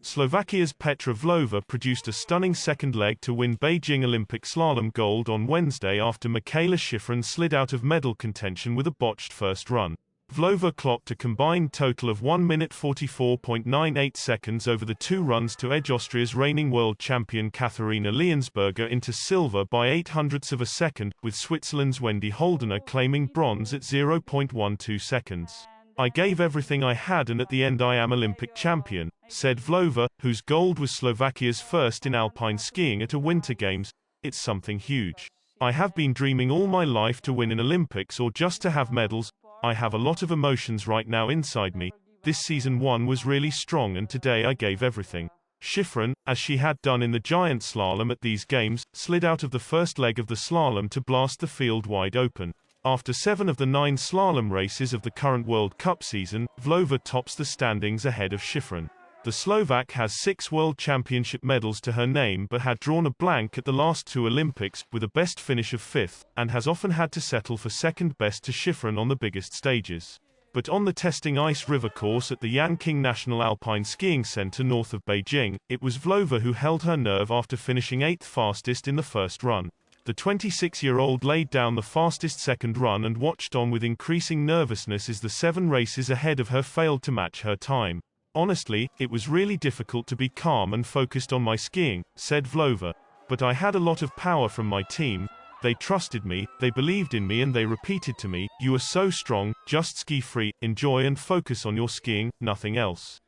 Slovakia's Petra Vlhova produced a stunning second leg to win Beijing Olympic slalom gold on Wednesday after Mikaela Shiffrin slid out of medal contention with a botched first run. Vlhova clocked a combined total of 1 minute 44.98 seconds over the two runs to edge Austria's reigning world champion Katharina Liensberger into silver by 0.08 of a second, with Switzerland's Wendy Holdener claiming bronze at 0.12 seconds. "I gave everything I had and at the end I am Olympic champion," said Vlhova, whose gold was Slovakia's first in alpine skiing at a Winter Games. "It's something huge. I have been dreaming all my life to win an Olympics or just to have medals. I have a lot of emotions right now inside me. This season one was really strong and today I gave everything." Shiffrin, as she had done in the giant slalom at these games, slid out of the first leg of the slalom to blast the field wide open. After 7 of the 9 slalom races of the current World Cup season, Vlhova tops the standings ahead of Shiffrin. The Slovak has 6 World Championship medals to her name but had drawn a blank at the last 2 Olympics, with a best finish of 5th, and has often had to settle for second best to Shiffrin on the biggest stages. But on the testing ice river course at the Yanqing National Alpine Skiing Center north of Beijing, it was Vlhova who held her nerve after finishing 8th fastest in the first run. The 26-year-old laid down the fastest second run and watched on with increasing nervousness as the 7 races ahead of her failed to match her time. "Honestly, it was really difficult to be calm and focused on my skiing," said Vlhova. "But I had a lot of power from my team. They trusted me, they believed in me and they repeated to me, 'You are so strong, just ski free, enjoy and focus on your skiing, nothing else.'"